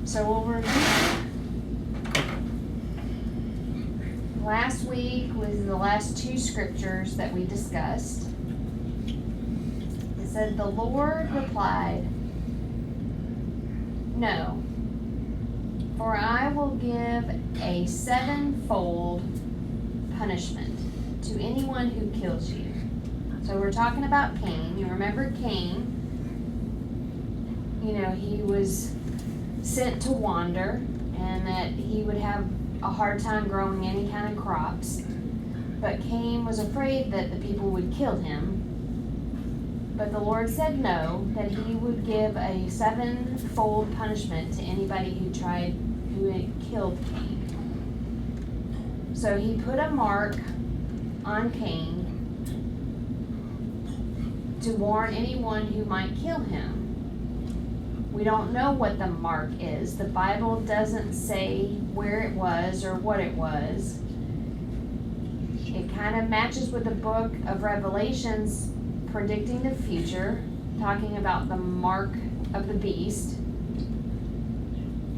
So we'll review. Last week was the last two scriptures that we discussed. It said, the Lord replied, "No, for I will give a sevenfold punishment to anyone who kills you." So we're talking about Cain. You remember Cain? He was sent to wander, and that he would have a hard time growing any kind of crops. But Cain was afraid that the people would kill him. But the Lord said no, that he would give a sevenfold punishment to anybody who had killed Cain. So he put a mark on Cain to warn anyone who might kill him. We don't know what the mark is. The Bible doesn't say where it was or what it was. It kind of matches with the book of Revelations predicting the future, talking about the mark of the beast.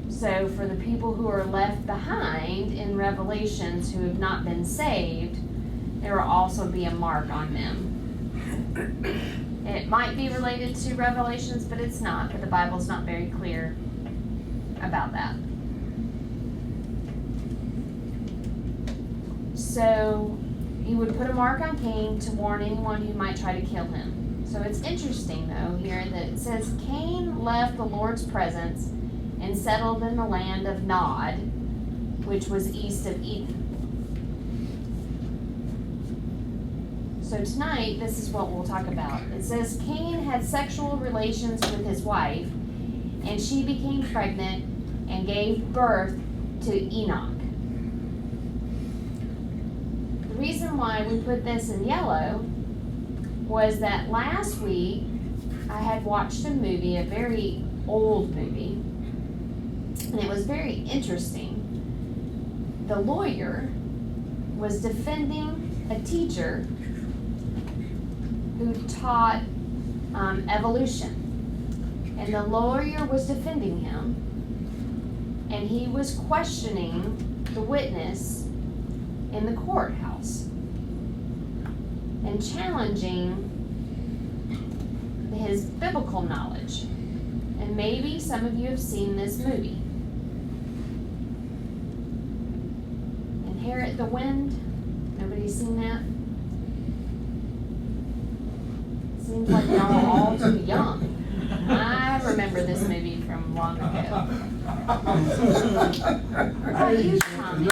So for the people who are left behind in Revelations who have not been saved, there will also be a mark on them. It might be related to Revelations, but it's not. But the Bible's not very clear about that. So he would put a mark on Cain to warn anyone who might try to kill him. So it's interesting, though, here that it says Cain left the Lord's presence and settled in the land of Nod, which was east of Eden. So tonight, this is what we'll talk about. It says Cain had sexual relations with his wife, and she became pregnant and gave birth to Enoch. The reason why we put this in yellow was that last week I had watched a movie, a very old movie, and it was very interesting. The lawyer was defending a teacher who taught evolution. And the lawyer was defending him, and he was questioning the witness in the courthouse and challenging his biblical knowledge. And maybe some of you have seen this movie. Inherit the Wind. Nobody's seen that? Seems like y'all all too young. I remember this movie from long ago. What about you, Tommy?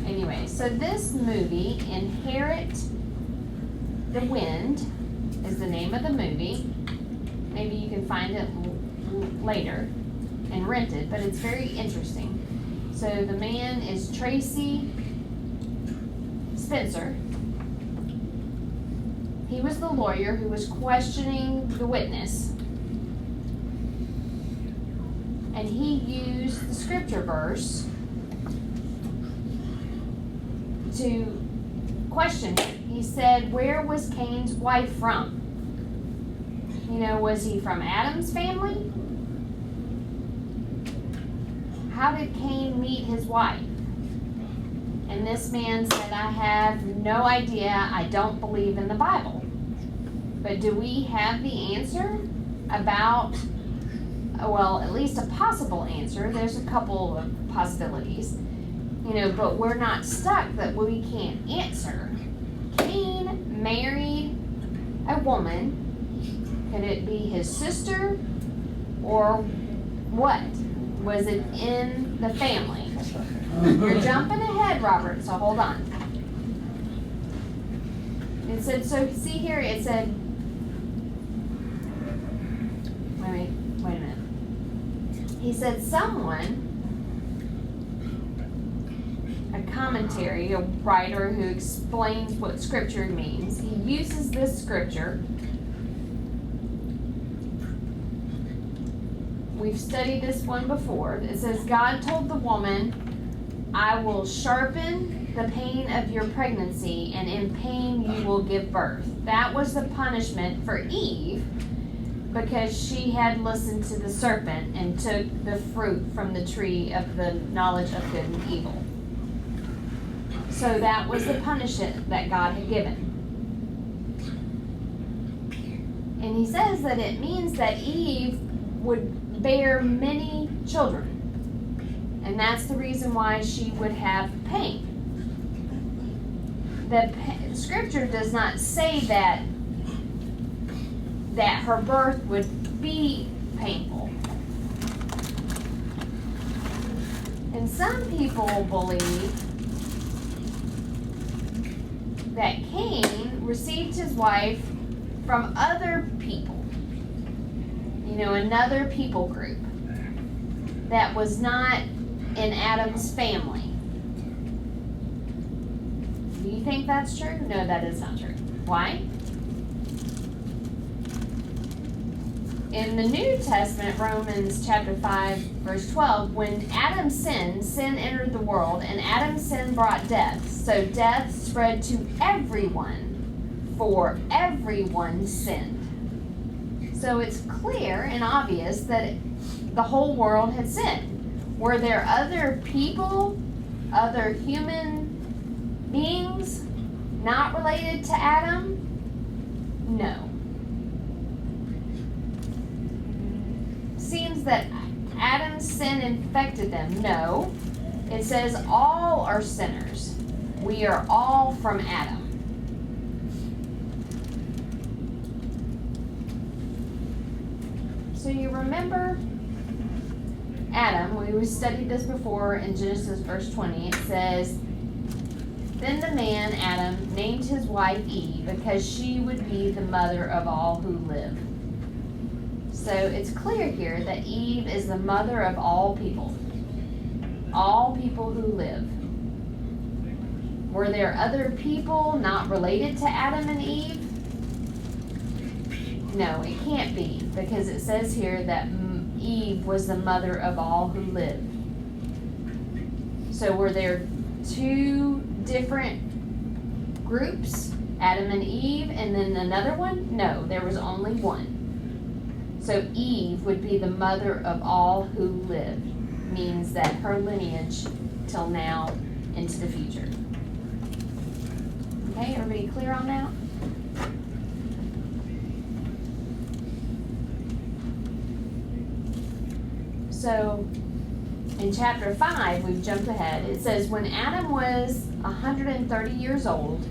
Anyway, so this movie, Inherit the Wind, is the name of the movie. Maybe you can find it later and rent it, but it's very interesting. So the man is Tracy Spencer. He was the lawyer who was questioning the witness. And he used the scripture verse to question him. He said, where was Cain's wife from? Was he from Adam's family? How did Cain meet his wife? And this man said, I have no idea. I don't believe in the Bible. But do we have the answer about, well, at least a possible answer. There's a couple of possibilities, but we're not stuck that we can't answer. Cain married a woman. Could it be his sister or what? Was it in the family? You're jumping ahead, Robert, so hold on. It said, so see here, it said, wait a minute. He said someone, a commentary, a writer who explains what scripture means, he uses this scripture. We've studied this one before. It says, God told the woman, I will sharpen the pain of your pregnancy, and in pain you will give birth. That was the punishment for Eve, because she was pregnant. And God told her, I will sharpen the pain of your pregnancy, and in pain you will give birth. So, what is the punishment for Eve? She was pregnant. And God told her, I will sharpen the pain of your pregnancy, and in pain you will give birth. That was the punishment for Eve, because she was pregnant. because she had listened to the serpent and took the fruit from the tree of the knowledge of good and evil. So that was the punishment that God had given. And he says that it means that Eve would bear many children. And that's the reason why she would have pain. The scripture does not say that her birth would be painful. And some people believe that Cain received his wife from other people, another people group that was not in Adam's family. Do you think that's true? No, that is not true. Why? In the New Testament, Romans chapter 5, verse 12, when Adam sinned, sin entered the world, and Adam's sin brought death. So death spread to everyone, for everyone sinned. So it's clear and obvious that the whole world had sinned. Were there other people, other human beings not related to Adam? No. Seems that Adam's sin infected them. No. It says all are sinners. We are all from Adam. So you remember Adam, we studied this before in Genesis verse 20. It says, then the man, Adam, named his wife Eve because she would be the mother of all who live. So it's clear here that Eve is the mother of all people who live. Were there other people not related to Adam and Eve? No, it can't be, because it says here that Eve was the mother of all who live. So were there two different groups, Adam and Eve, and then another one? No, there was only one. So Eve would be the mother of all who live, means that her lineage till now into the future. Okay, everybody clear on that? So in chapter 5, we've jumped ahead. It says, when Adam was 130 years old,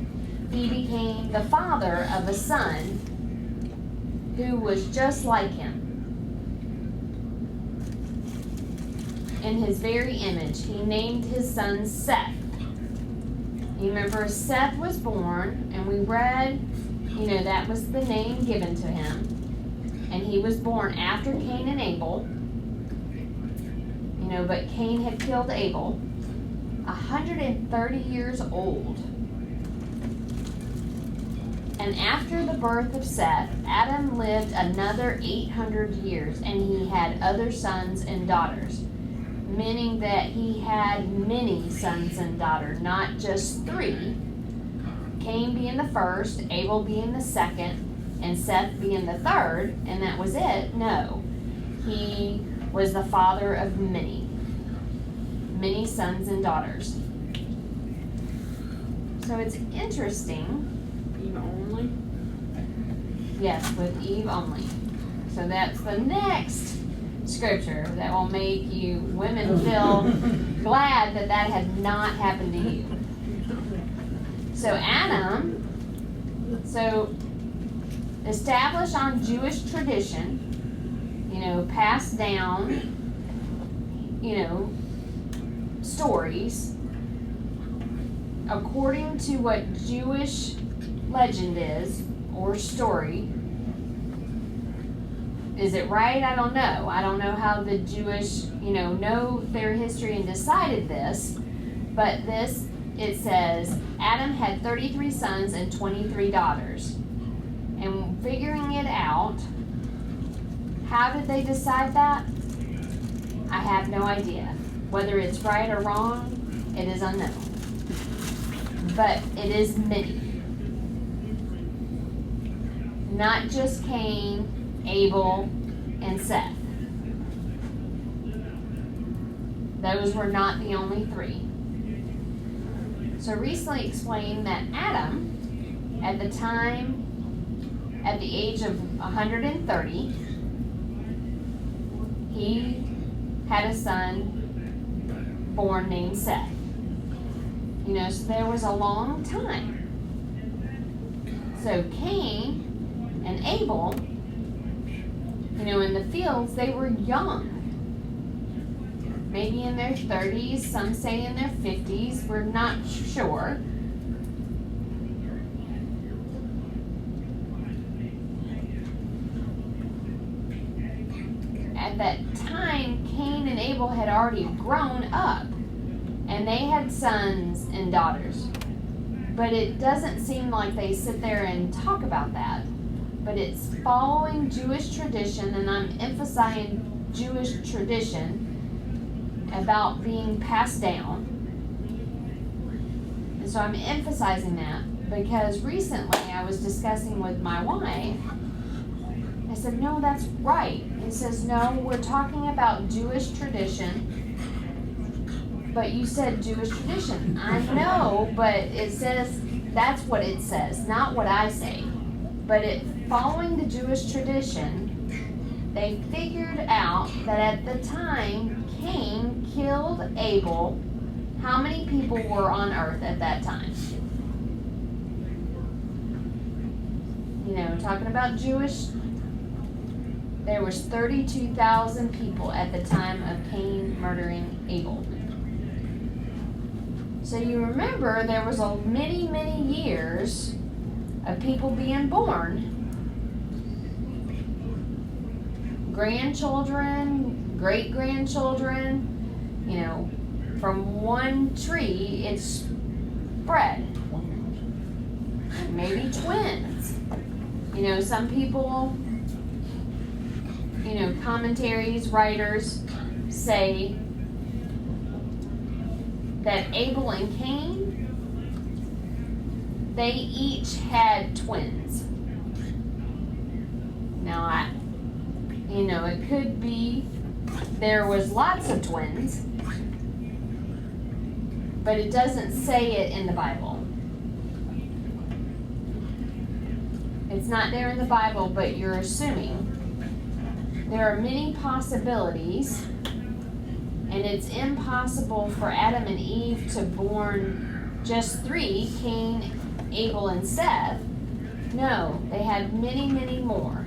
he became the father of a son who was just like him. In his very image, he named his son Seth. You remember Seth was born, and we read, that was the name given to him. And he was born after Cain and Abel. But Cain had killed Abel, 130 years old. And after the birth of Seth, Adam lived another 800 years, and he had other sons and daughters, meaning that he had many sons and daughters, not just 3. Cain being the first, Abel being the second, and Seth being the third, and that was it. No, he was the father of many sons and daughters. So it's interesting. Eve only? Yes, with Eve only. So that's the next scripture that will make you women feel glad that had not happened to you. So Adam, established on Jewish tradition, passed down, stories according to what Jewish legend is, or story. Is it right? I don't know. I don't know how the Jewish, know their history and decided this, but it says, Adam had 33 sons and 23 daughters. And figuring it out, how did they decide that? I have no idea. Whether it's right or wrong, it is unknown. But it is many. Not just Cain, Abel, and Seth. Those were not the only three. So recently explained that Adam, at the age of 130, he had a son born named Seth. So there was a long time. So Cain and Abel, in the fields, they were young. Maybe in their 30s, some say in their 50s, we're not sure. At that time, Cain and Abel had already grown up, and they had sons and daughters. But it doesn't seem like they sit there and talk about that. But it's following Jewish tradition, and I'm emphasizing Jewish tradition about being passed down. And so I'm emphasizing that because recently I was discussing with my wife. I said, no, that's right. He says, no, we're talking about Jewish tradition. But you said Jewish tradition. I know, but it says, that's what it says, not what I say. But following the Jewish tradition, they figured out that at the time Cain killed Abel, how many people were on earth at that time? Talking about Jewish, there was 32,000 people at the time of Cain murdering Abel. So you remember there was many, many years of people being born. Grandchildren, great-grandchildren, from one tree it spread. Maybe twins. Some people, commentaries, writers say that Abel and Cain, they each had twins. Now, it could be there was lots of twins, but it doesn't say it in the Bible. It's not there in the Bible, but you're assuming. There are many possibilities, and it's impossible for Adam and Eve to born just three, Cain, Abel, and Seth. No, they had many, many more.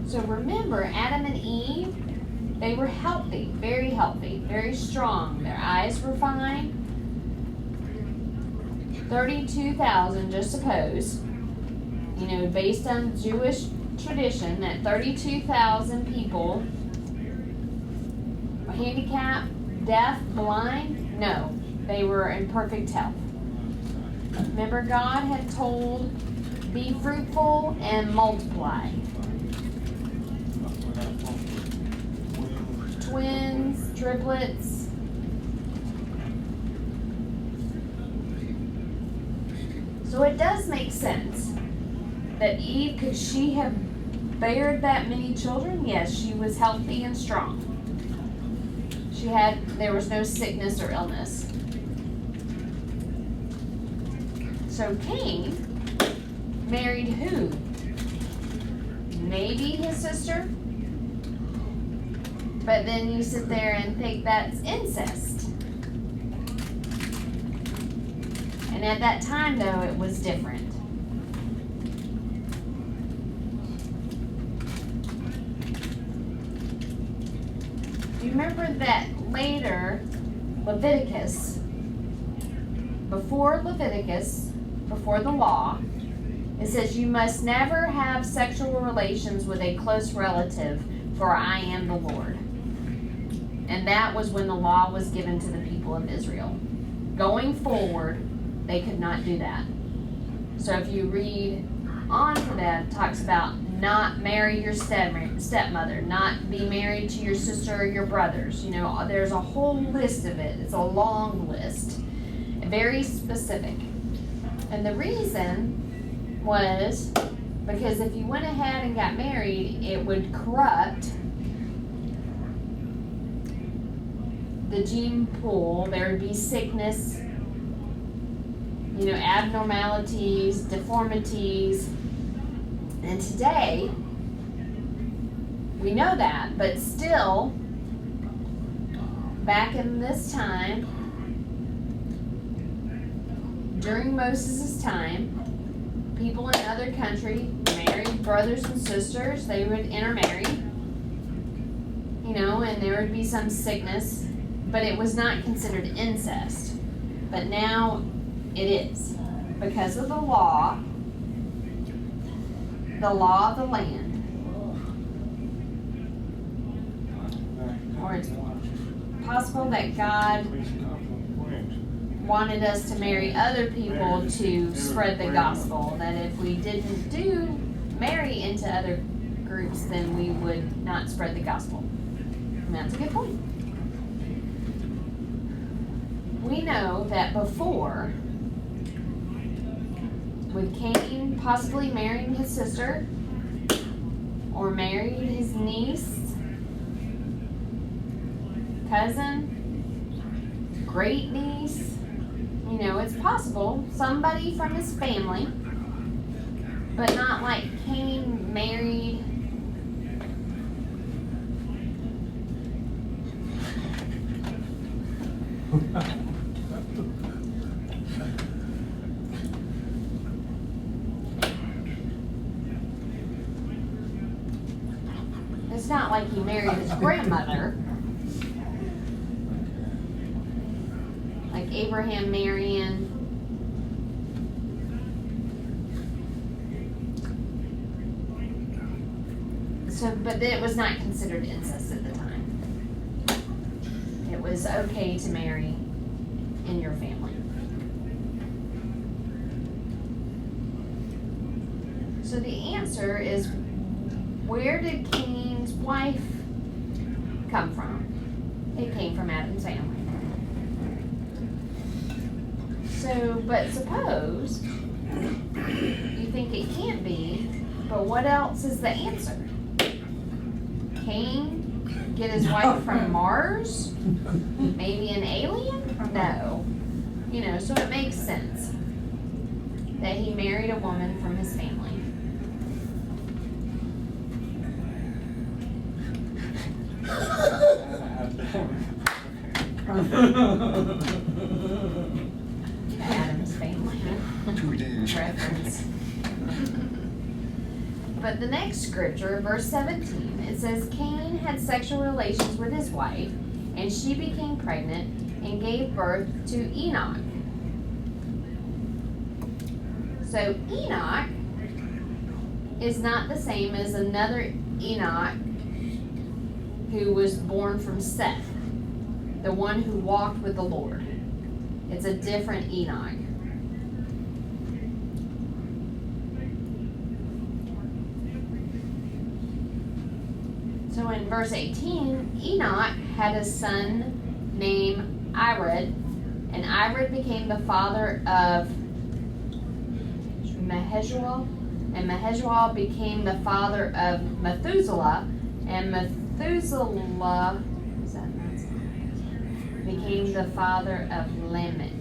So remember, Adam and Eve, they were healthy, very strong. Their eyes were fine. 32,000, just suppose, based on Jewish tradition, that 32,000 people were handicapped, deaf, blind? No, they were in perfect health. Remember, God had told, be fruitful and multiply. Twins, triplets. So it does make sense that Eve, could she have bared that many children? Yes, she was healthy and strong. There was no sickness or illness. So Cain married who? Maybe his sister? But then you sit there and think that's incest. And at that time, though, it was different. Do you remember that later, before the law, it says you must never have sexual relations with a close relative, for I am the Lord. And that was when the law was given to the people of Israel. Going forward, they could not do that. So if you read on to that, it talks about not marry your stepmother, not be married to your sister or your brothers. There's a whole list of it. It's a long list, very specific. And the reason was Because if you went ahead and got married, it would corrupt the gene pool. There would be sickness, abnormalities, deformities. And today, we know that, but still, back in this time, during Moses' time, people in other countries married brothers and sisters. They would intermarry, and there would be some sickness, but it was not considered incest. But now it is, because of the law of the land. Or it's possible that God wanted us to marry other people to spread the gospel. That if we didn't marry into other groups, then we would not spread the gospel. And that's a good point. We know that before, with Cain possibly marrying his sister, or married his niece, cousin, great niece, it's possible, somebody from his family, but not like Cain married it's not like he married his grandmother, like Abraham marrying but it was not considered incest at the time. It was okay to marry in your family. So the answer is, where did Cain's wife come from? It came from Adam's family. So, but suppose you think it can't be, but what else is the answer? Cain get his wife from Mars? Maybe an alien? No. So it makes sense that he married a woman from his family. Adam's family. Reference. But the next scripture, verse 17, it says, Cain had sexual relations with his wife, and she became pregnant and gave birth to Enoch. So Enoch is not the same as another Enoch who was born from Seth, the one who walked with the Lord. It's a different Enoch. So in verse 18, Enoch had a son named Irad, and Irad became the father of Mehujael, and Mehujael became the father of Methuselah, and Methuselah became the father of Lamech.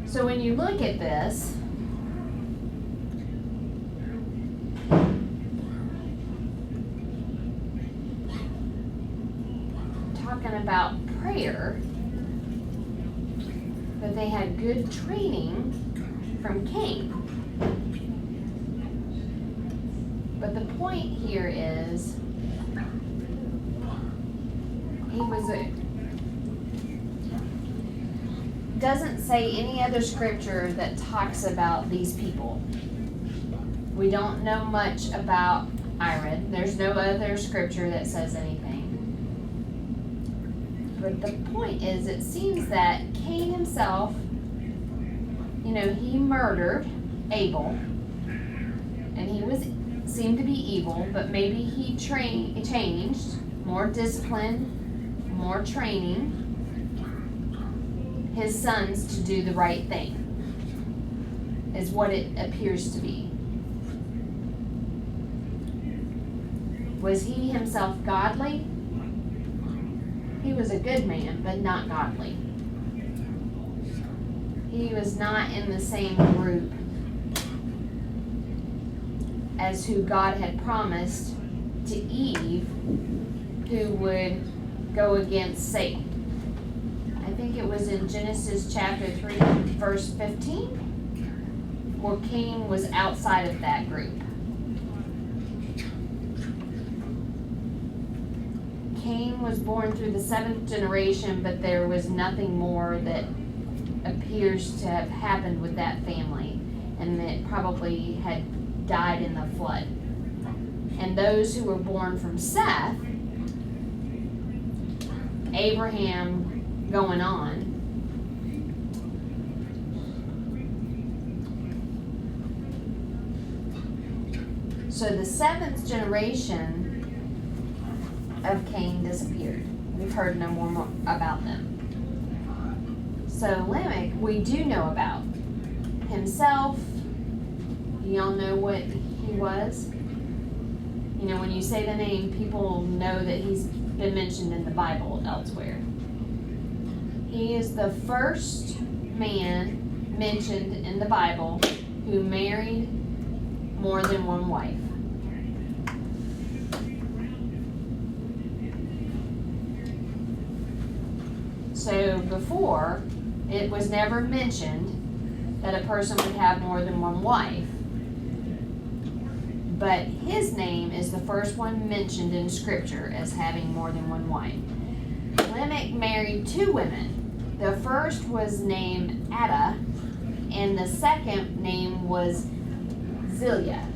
So when you look at this, talking about prayer, that they had good training from Cain. But the point here is, doesn't say any other scripture that talks about these people. We don't know much about Irad. There's no other scripture that says anything. But the point is, it seems that Cain himself, he murdered Abel, and he seemed to be evil, but maybe he changed, more discipline, more training. his sons to do the right thing, is what it appears to be. Was he himself godly? He was a good man, but not godly. He was not in the same group as who God had promised to Eve, who would go against Satan. I think it was in Genesis chapter 3, verse 15, where Cain was outside of that group. Cain was born through the 7th generation, but there was nothing more that appears to have happened with that family, and that probably had died in the flood. And those who were born from Seth, Abraham going on, so the 7th generation of Cain disappeared. We've heard no more about them. So Lamech, we do know about himself. Y'all know what he was? You know, when you say the name, people know that he's been mentioned in the Bible elsewhere. He is the first man mentioned in the Bible who married more than one wife. So before, it was never mentioned that a person would have more than one wife. But his name is the first one mentioned in Scripture as having more than one wife. Lamech married 2 women. The first was named Ada, and the second name was Zillah.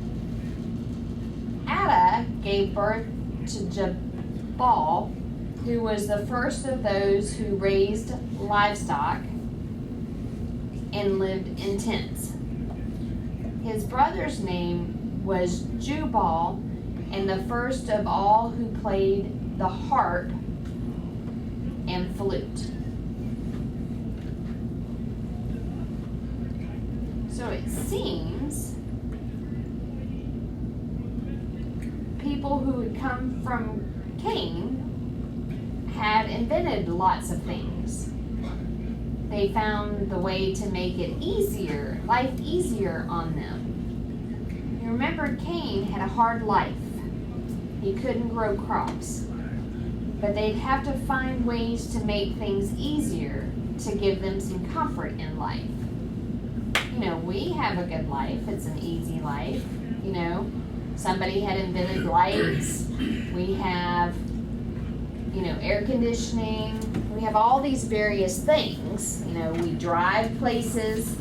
Ada gave birth to Jabal, who was the first of those who raised livestock and lived in tents. His brother's name was Jubal, and the first of all who played the harp and flute. So it seems people who had come from Cain had invented lots of things. They found the way to make it easier, life easier on them. You remember, Cain had a hard life. He couldn't grow crops. But they'd have to find ways to make things easier to give them some comfort in life. You know, we have a good life. It's an easy life. You know, somebody had invented lights. We have, you know, air conditioning. We have all these various things. You know, we drive places.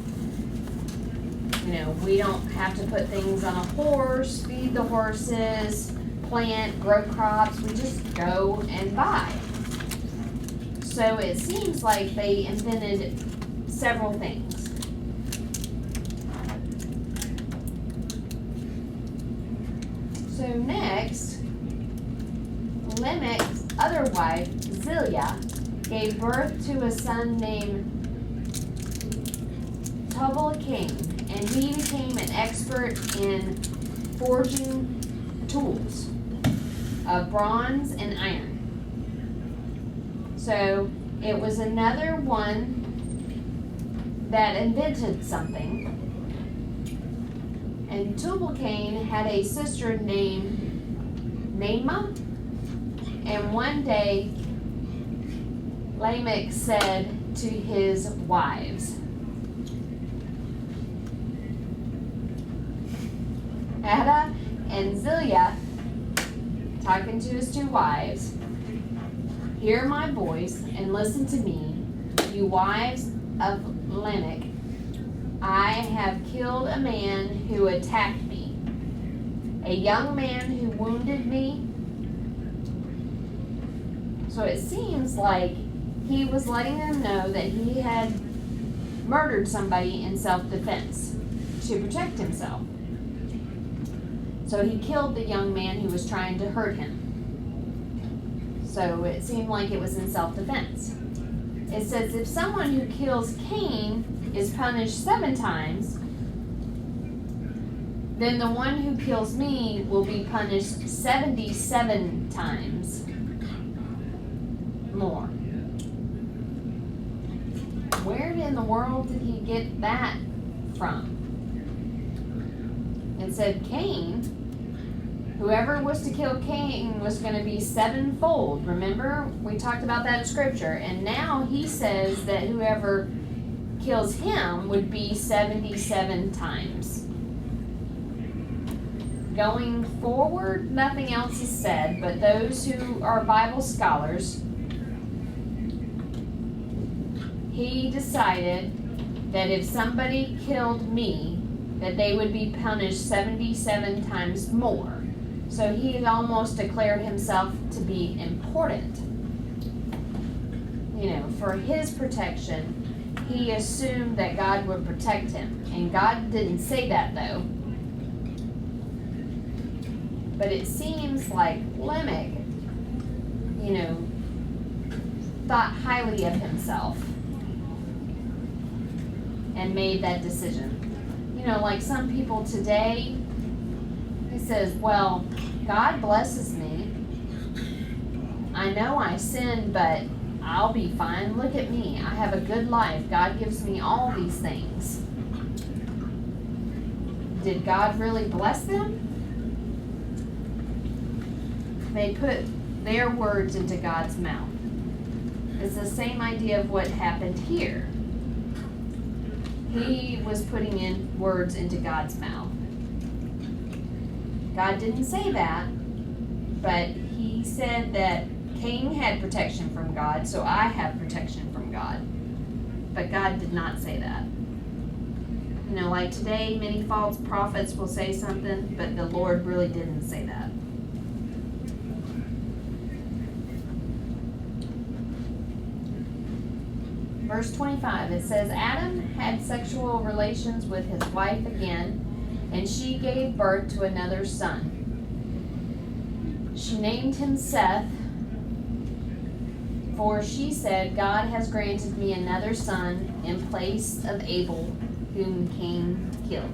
You know, we don't have to put things on a horse, feed the horses, plant, grow crops. We just go and buy. So it seems like they invented several things. So next, Lamech's other wife, Zillah, gave birth to a son named Tubal-Cain, and he became an expert in forging tools of bronze and iron. So it was another one that invented something. And Tubal-Cain had a sister named Naamah, and one day Lamech said to his wives, Ada and Zillah, talking to his 2 wives, hear my voice and listen to me, you wives of Lamech. I have killed a man who attacked me, a young man who wounded me. So it seems like he was letting them know that he had murdered somebody in self-defense to protect himself. So he killed the young man who was trying to hurt him. So it seemed like it was in self-defense. It says, if someone who kills Cain is punished 7 times, then the one who kills me will be punished 77 times more. Where in the world did he get that from? It said Cain, whoever was to kill Cain was going to be 7-fold. Remember, we talked about that in scripture. And now he says that whoever kills him would be 77 times. Going forward, nothing else is said, but those who are Bible scholars, he decided that if somebody killed me, that they would be punished 77 times more. So he had almost declared himself to be important. You know, for his protection, he assumed that God would protect him. And God didn't say that, though. But it seems like Lamech, you know, thought highly of himself and made that decision. You know, like some people today, he says, well, God blesses me. I know I sinned, but I'll be fine. Look at me. I have a good life. God gives me all these things. Did God really bless them? They put their words into God's mouth. It's the same idea of what happened here. He was putting in words into God's mouth. God didn't say that, but he said that Cain had protection from God, so I have protection from God. But God did not say that. You know, like today, many false prophets will say something, but the Lord really didn't say that. Verse 25, it says, Adam had sexual relations with his wife again, and she gave birth to another son. She named him Seth, for she said, God has granted me another son in place of Abel, whom Cain killed.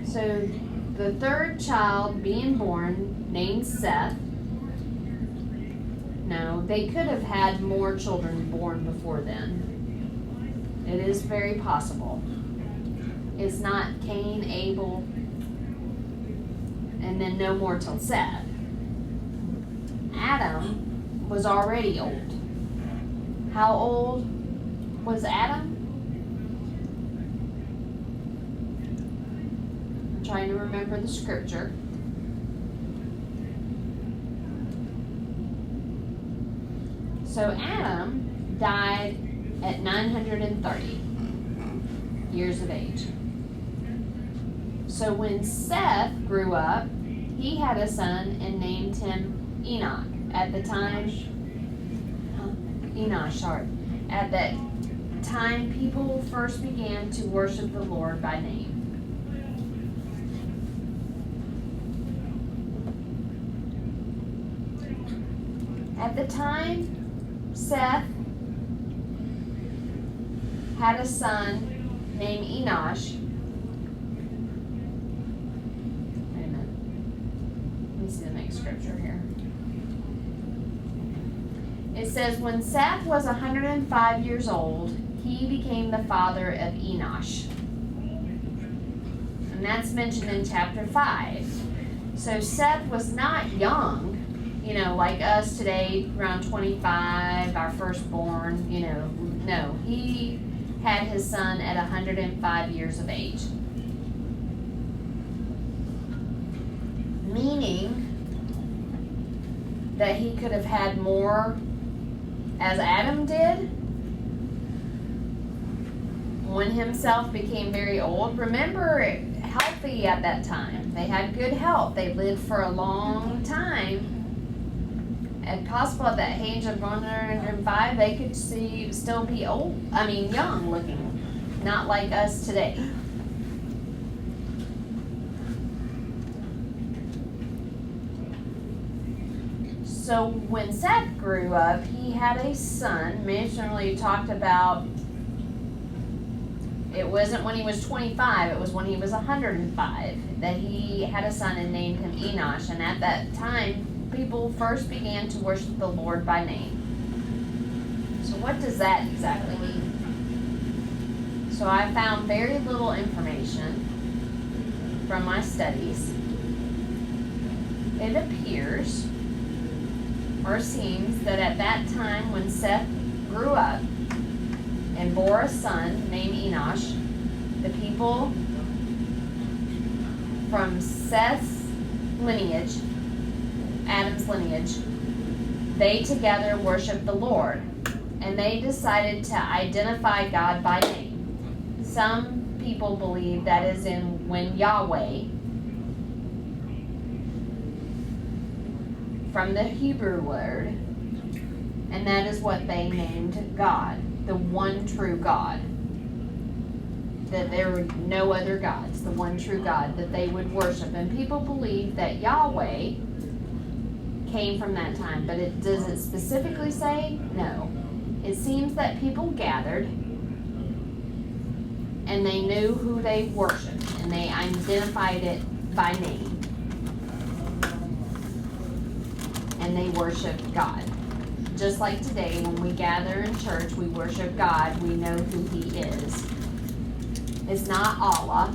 So the third child being born, named Seth. No, they could have had more children born before then. It is very possible. It's not Cain, Abel, and then no more till Seth. Adam was already old. How old was Adam? I'm trying to remember the scripture. So Adam died at 930 years of age. So when Seth grew up, he had a son and named him Enoch. At the time, At that time, people first began to worship the Lord by name. At the time, Seth had a son named Enosh. Wait a minute. Let me see the next scripture here. It says, when Seth was 105 years old, he became the father of Enosh. And that's mentioned in chapter 5. So Seth was not young. You know, like us today, around 25, our firstborn, you know. No, he had his son at 105 years of age. Meaning that he could have had more as Adam did when himself became very old. Remember, healthy at that time. They had good health. They lived for a long time. And possible at that age of 105, they could still be young looking, not like us today. So when Seth grew up, he had a son. Missionary talked about it wasn't when he was 25, it was when he was 105 that he had a son and named him Enosh. And at that time, people first began to worship the Lord by name. So what does that exactly mean? So I found very little information from my studies. It appears or seems that at that time when Seth grew up and bore a son named Enosh, the people from Seth's lineage, Adam's lineage, they together worshiped the Lord, and they decided to identify God by name. Some people believe that is in when Yahweh, from the Hebrew word, and that is what they named God, the one true God. That there were no other gods, the one true God that they would worship. And people believe that Yahweh came from that time, but does it specifically say? No. It seems that people gathered and they knew who they worshiped and they identified it by name. And they worshiped God. Just like today, when we gather in church, we worship God, we know who He is. It's not Allah.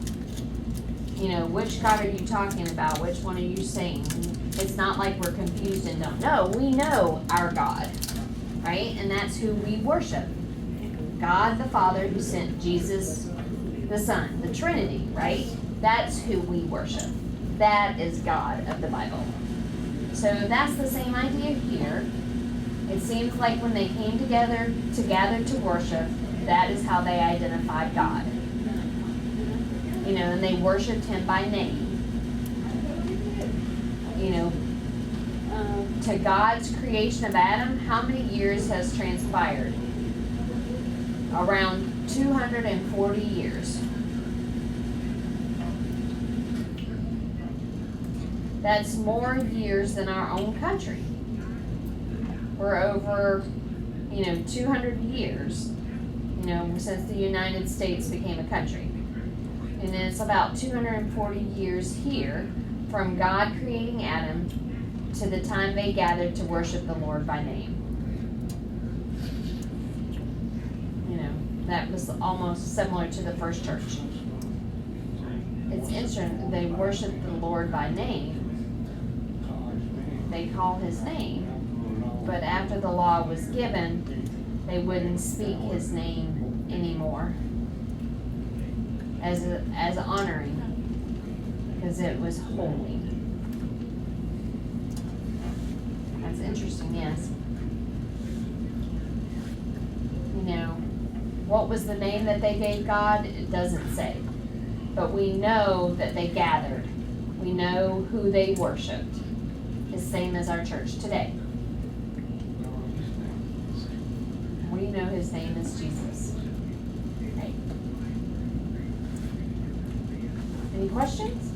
You know, which God are you talking about? Which one are you saying? It's not like we're confused and don't know. We know our God, right? And that's who we worship. God the Father who sent Jesus the Son, the Trinity, right? That's who we worship. That is God of the Bible. So that's the same idea here. It seems like when they came together to gather to worship, that is how they identified God. You know, and they worshiped Him by name. You know, to God's creation of Adam, how many years has transpired? Around 240 years. That's more years than our own country. We're over, 200 years, since the United States became a country. And it's about 240 years here from God creating Adam to the time they gathered to worship the Lord by name. That was almost similar to the first church. It's interesting, they worship the Lord by name. They call His name. But after the law was given, they wouldn't speak His name anymore as honoring, because it was holy. That's interesting, yes. What was the name that they gave God? It doesn't say. But we know that they gathered. We know who they worshiped. The same as our church today. We know His name is Jesus. Right? Any questions?